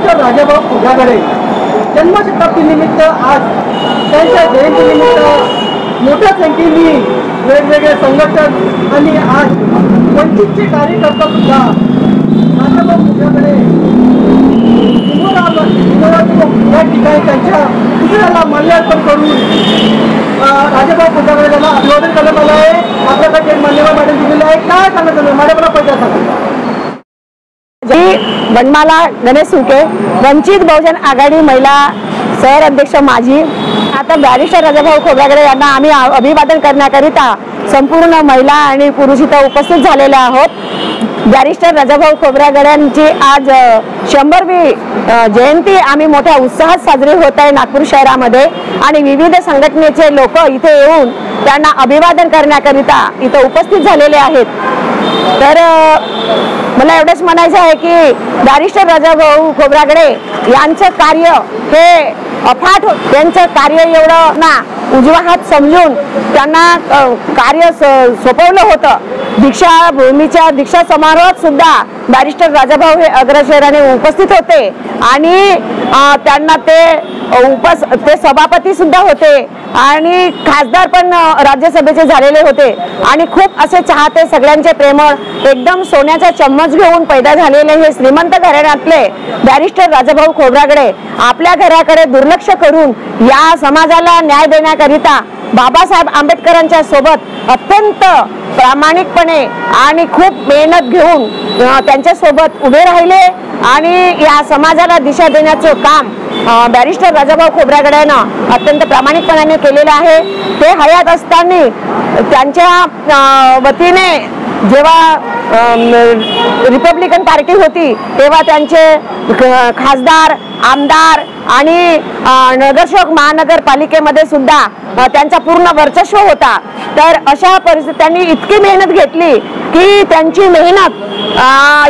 Barrister Rajabhau Khobragade जन्मशताब्दी निमित्त आज त्यांच्या जयंतीनिमित्त मोठ्या संख्येने वेगवेगळे संघटक आणि आज वंचितचे कार्यकर्ता सुद्धा राजाभाऊ खोब्रागडे या ठिकाणी त्यांच्या पुतळ्याला माल्यार्पण करून राजाभाऊ खोब्रागडे यांना अभिवादन करण्यात आलं आहे। आपल्याकडे एक मान्यवर मॅडम दिलेले आहे, काय सांगत मॅडमला पहिला सांगा। जी बनमाला गणेश सुके, वंचित बहुजन आघाडी महिला शहर अध्यक्ष माझी। आता बॅरिस्टर राजाभाऊ खोब्रागडे यांना आम्ही अभिवादन करण्याकरिता संपूर्ण महिला आणि पुरुष इथं उपस्थित झालेले आहोत। बॅरिस्टर राजाभाऊ खोब्रागडे यांची आज 100वी जयंती आम्ही मोठ्या उत्साहात साजरी होत आहे नागपूर शहरामध्ये आणि विविध संघटनेचे लोक इथे येऊन त्यांना अभिवादन करण्याकरिता इथं उपस्थित झालेले आहेत। तर मला एवढंच म्हणायचं आहे की बॅरिस्टर राजाभाऊ खोब्रागडे यांचं कार्य हे अफाट, त्यांचं कार्य एवढं ना उजवा हात समजून त्यांना कार्य सोपवलं होतं। दीक्षाभूमीच्या दीक्षा समारोहात सुद्धा बॅरिस्टर राजाभाऊ हे अग्रशराने उपस्थित होते आणि त्यांना ते सभापती सुद्धा होते आणि खासदार पण राज्यसभेचे झालेले होते आणि खूप असे चाहते सगळ्यांचे प्रेमळ एकदम सोन्याचा चम्मच घेऊन पैदा झालेले हे श्रीमंत घराण्यातले बॅरिस्टर राजाभाऊ खोब्रागडे आपल्या घराकडे दुर्लक्ष करून या समाजाला न्याय देण्याकरिता बाबासाहेब आंबेडकरांच्या सोबत अत्यंत प्रामाणिकपणे आणि खूप मेहनत घेऊन त्यांच्या सोबत उभे राहिले आणि या समाजाला दिशा देण्याचं काम बॅरिस्टर राजाभाऊ खोब्रागडे यांना अत्यंत प्रामाणिकपणाने केलेलं आहे। ते हयात असताना त्यांच्या वतीने जेव्हा रिपब्लिकन पार्टी होती तेव्हा त्यांचे खासदार, आमदार आणि नगरसेवक महानगरपालिकेमध्ये सुद्धा त्यांचा पूर्ण वर्चस्व होता। तर अशा परिस्थितीत त्यांनी इतकी मेहनत घेतली की त्यांची मेहनत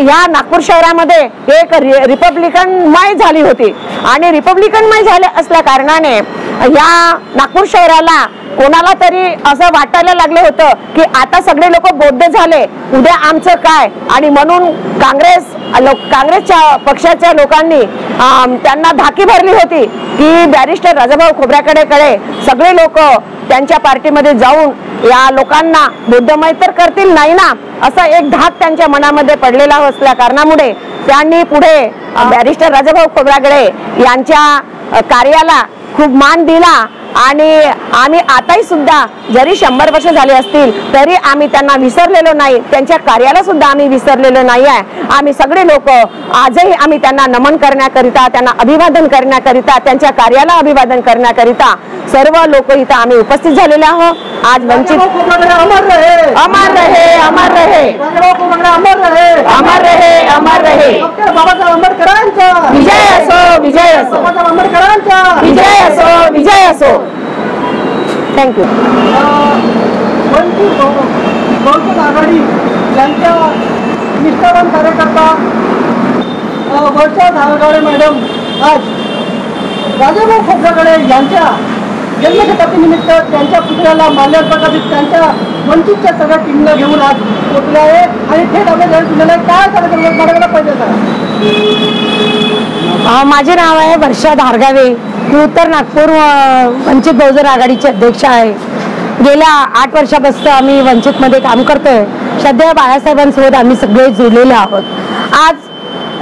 या नागपूर शहरामध्ये एक रिपब्लिकनमय झाली होती आणि रिपब्लिकनमय झाले असल्या कारणाने या नागपूर शहराला कोणाला तरी असं वाटायला लागले होतं की आता सगळे लोक बौद्ध झाले, उद्या आमचं काय, आणि म्हणून काँग्रेसच्या पक्षाच्या लोकांनी त्यांना धाकी भरली होती की बॅरिस्टर राजाभाऊ खोब्रागडेकडे सगळे लोक त्यांच्या पार्टीमध्ये जाऊन या लोकांना बुद्धमय तर करतील नाही ना, असा एक धाक त्यांच्या मनामध्ये पडलेला असल्या कारणामुळे त्यांनी पुढे बॅरिस्टर राजाभाऊ खोब्रागडे यांच्या कार्याला खूप मान दिला आणि आम्ही आताही सुद्धा जरी 100 वर्ष झाले असतील तरी आम्ही त्यांना विसरलेलो नाही, त्यांच्या कार्याला सुद्धा आम्ही विसरलेलो नाही आहे। आम्ही सगळे लोक आजही आम्ही त्यांना नमन करण्याकरिता, त्यांना अभिवादन करण्याकरिता, त्यांच्या कार्याला अभिवादन करण्याकरिता सर्व लोक इथं आम्ही उपस्थित झालेले आहोत। आज वंचित अमर रहे, अमर रहे, अमर रहे, अमर रहे, अमर रहे, अमर रहे, बाबासाहेब आंबेडकरांचा विजय असो, विजय असो, बाबासाहेब आंबेडकरांचा विजय असो, विजय असो। थँक्यू। वंचित बहुजन आघाडी यांच्या निष्ठावान कार्यकर्ता वर्षा धारगाडे मॅडम आज राजाभाऊ खोब्रागडे यांच्या जन्मशताब्दी निमित्त त्यांच्या पुतळ्याला माल्यार्पण करीत त्यांच्या वंचितच्या सगळ्या टीमला घेऊन आज पोहोचले आहे आणि थेट आपल्या जाहीर केलेलं आहे। काय सांगायचं मॅडमला पहिले सांगा। माझे नाव आहे वर्षा धारगाडे, मी उत्तर नागपूर वंचित बहुजन आघाडीचे अध्यक्ष आहे। गेल्या 8 वर्षापासून आम्ही वंचितमध्ये काम करतोय। सध्या बाळासाहेबांसोबत आम्ही सगळे जोडलेले आहोत। आज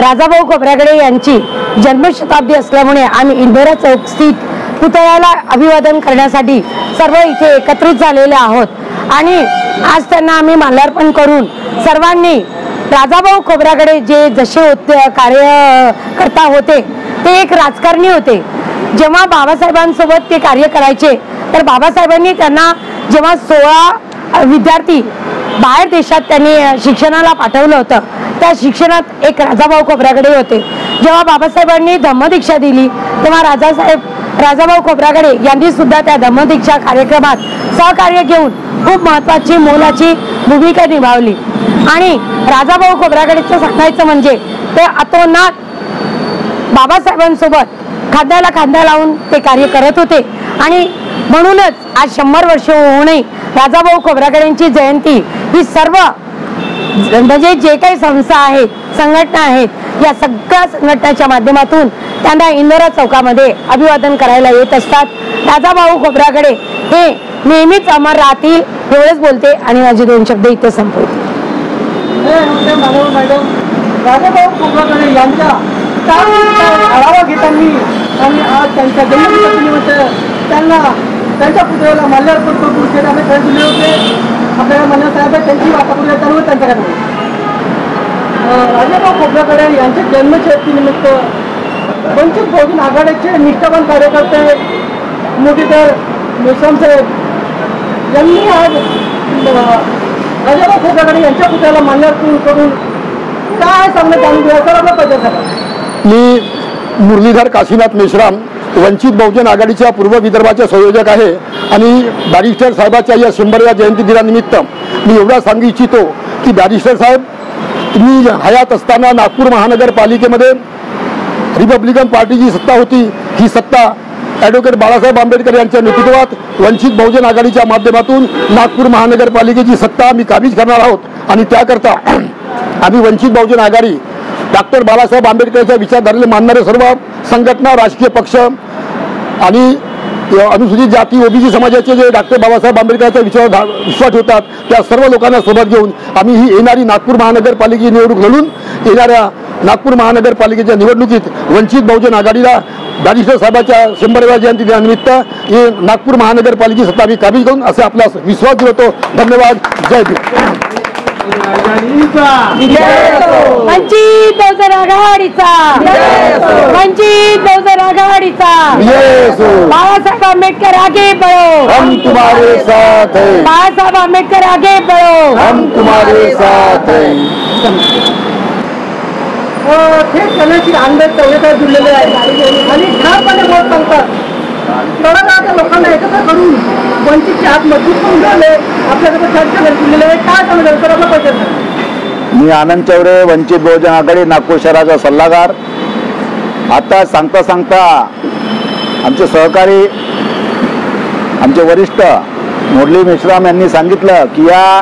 राजाभाऊ खोब्रागडे यांची जन्मशताब्दी असल्यामुळे आम्ही इंदिरा चौक स्थित पुतळ्याला अभिवादन करण्यासाठी सर्व इथे एकत्रित झालेले आहोत आणि आज त्यांना आम्ही माल्यार्पण करून सर्वांनी राजाभाऊ खोब्रागडे जे जसे होते कार्यकर्ता होते ते एक राजकारणी होते। जेव्हा बाबासाहेबांसोबत ते कार्य करायचे तर बाबासाहेबांनी त्यांना जेव्हा 16 विद्यार्थी बाहेर देशात त्यांनी शिक्षणाला पाठवलं होतं त्या शिक्षणात एक राजाभाऊ खोब्रागडे होते। जेव्हा बाबासाहेबांनी धम्मदीक्षा दिली तेव्हा राजाभाऊ खोब्रागडे यांनी सुद्धा त्या धम्मदीक्षा कार्यक्रमात सहकार्य घेऊन खूप महत्त्वाची मोलाची भूमिका निभावली आणि राजाभाऊ खोब्रागडेचं सांगायचं म्हणजे ते अतोनात बाबासाहेबांसोबत खांद्याला खांदा लावून ते कार्य करत होते आणि म्हणूनच आज 100 वर्ष होऊनही राजाभाऊ खोब्रागडेंची जयंती ही सर्व म्हणजे जे काही संस्था आहेत संघटना आहेत, या सगळ्या संघटनाच्या माध्यमातून त्यांना इंदोरा चौकामध्ये अभिवादन करायला येत असतात. राजाभाऊ खोब्रागडे हे नेहमीच अमर राहतील एवढेच बोलते आणि माझे 2 शब्द इथे संपवते. मॅडम, राजाभाऊ खोब्रागडे यांचा आढावा घेताना आणि आज त्यांच्या जन्मदिवसानिमित्त त्यांना त्यांच्या पुतळ्याला माल्यार्पण करून त्यांना खेळ दिले होते. आपल्याला मन्ना साहेब त्यांची वातावरण सर्व त्यांच्याकडे. राजाभाऊ खोब्रागडे यांच्या जन्मशताब्दीनिमित्त वंचित बहुजन आघाडीचे निष्ठावान कार्यकर्ते मुरलीधर मेश्राम साहेब यांनी आज राजाभाऊ खोब्रागडे यांच्या पुतळ्याला माल्यार्पण करून काय सांगणं जाणून घ्या सर आपला पाहिजे सर. मी मुरलीधर काशीनाथ मेश्राम वंचित बहुजन आघाडीच्या पूर्व विदर्भाचे संयोजक आहे आणि बॅरिस्टर साहेबाच्या या 100व्या जयंती दिनानिमित्त मी एवढा सांगू इच्छितो की बॅरिस्टर साहेब, तुम्ही हयात असताना नागपूर महानगरपालिकेमध्ये रिपब्लिकन पार्टीची सत्ता होती. ही सत्ता ॲडव्होकेट बाळासाहेब आंबेडकर यांच्या नेतृत्वात वंचित बहुजन आघाडीच्या माध्यमातून नागपूर महानगरपालिकेची सत्ता आम्ही काबीज करणार आहोत आणि त्याकरता आम्ही वंचित बहुजन आघाडी डॉक्टर बाळासाहेब आंबेडकरच्या विचारधारेला मानणारे सर्व संघटना, राजकीय पक्ष आणि अनुसूचित जाती ओबीसी समाजाचे जे डॉक्टर बाबासाहेब आंबेडकरच्या विश्वास ठेवतात त्या सर्व लोकांना सोबत घेऊन आम्ही ही येणारी नागपूर महानगरपालिकेची निवडणूक लढून येणाऱ्या नागपूर महानगरपालिकेच्या निवडणुकीत वंचित बहुजन आघाडीला बॅरिस्टर साहेबाच्या 100व्या जयंती दिनानिमित्त हे नागपूर महानगरपालिकेची सत्ता आम्ही काबीज करून असे आपला विश्वास दिला. धन्यवाद. जय भीम. वंचित बहुजन आघाडीचा, वंचित बहुजन आघाडीचा. बाळासाहेब आंबेडकर आगे बढ़ो, हम तुम्हारे साथ हैं. बाळासाहेब आंबेडकर आगे बढ़ो, हम तुम्हारे साथ हैं. थेट कलेशी आंबेड तवलेकर जुळलेले आहेत आणि ठामपणे मत सांगतात. आता लोकांना एकत्र करून वंचितचे हात मजबूत करून झाले आपल्याकडे चर्चा जुळलेले आहे. काय समजेल तर आपलं पाहिजे. मी आनंद चौरे, वंचित बहुजन आघाडी नागपूर शहराचा सल्लागार. आता सांगता आमचे सहकारी, आमचे वरिष्ठ मुरली मेश्राम यांनी सांगितलं की या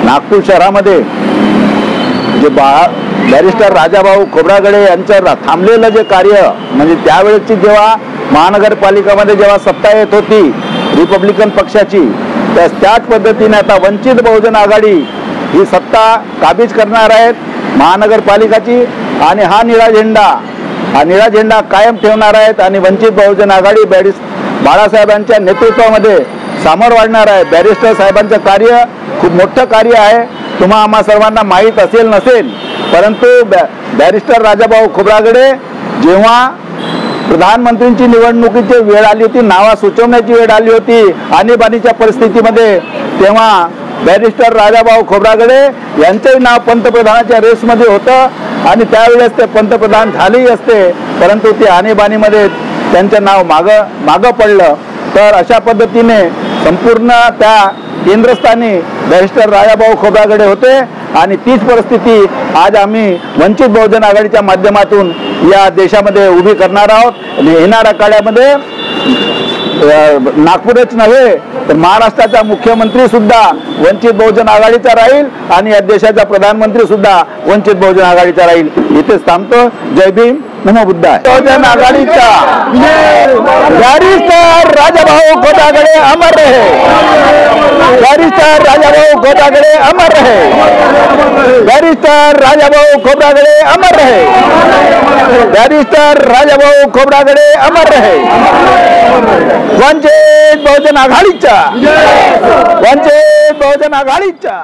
नागपूर शहरामध्ये जे बॅरिस्टर राजाभाऊ खोब्रागडे यांचं थांबलेलं जे कार्य, म्हणजे त्यावेळेची जेव्हा महानगरपालिकामध्ये जेव्हा सत्ता येत होती रिपब्लिकन पक्षाची, त्याच पद्धतीने आता वंचित बहुजन आघाडी ही सत्ता काबीज करणार आहेत महानगरपालिकाची आणि हा निळा झेंडा कायम ठेवणार आहेत आणि वंचित बहुजन आघाडी बाळासाहेबांच्या नेतृत्वामध्ये सामोर वाढणार आहे. बॅरिस्टर साहेबांचं कार्य खूप मोठं कार्य आहे. तुम्हा आम्हा सर्वांना माहीत असेल नसेल, परंतु बॅरिस्टर राजाभाऊ खोब्रागडे जेव्हा प्रधानमंत्रींची निवडणुकीची वेळ आली होती, नावा सुचवण्याची वेळ आली होती आणीबाणीच्या परिस्थितीमध्ये, तेव्हा बॅरिस्टर राजाभाऊ खोब्रागडे यांचंही नाव पंतप्रधानाच्या रेसमध्ये होतं आणि त्यावेळेस ते पंतप्रधान झालेही असते, परंतु ते आणीबाणीमध्ये त्यांचं नाव मागं पडलं. तर अशा पद्धतीने संपूर्ण त्या केंद्रस्थानी बॅरिस्टर राजाभाऊ खोब्रागडे होते आणि तीच परिस्थिती आज आम्ही वंचित बहुजन आघाडीच्या माध्यमातून या देशामध्ये उभी करणार आहोत. येणाऱ्या काळामध्ये नागपूरच नव्हे तर महाराष्ट्राचा मुख्यमंत्री सुद्धा वंचित बहुजन आघाडीचा राहील आणि या देशाचा प्रधानमंत्री सुद्धा वंचित बहुजन आघाडीचा राहील. इथेच थांबतो. जय भीम. नमो बुद्धाय. बहुजन आघाडीचा बॅरिस्टर राजाभाऊ खोब्रागडे अमर रहे. बॅरिस्टर राजाभाऊ खोब्रागडे अमर रहे. बॅरिस्टर राजाभाऊ खोब्रागडे अमर रहे. बॅरिस्टर राजाभाऊ खोब्रागडे अमर रहे. वंचित बहुजन आघाडीचा, वंचित बहुजन आघाडीचा.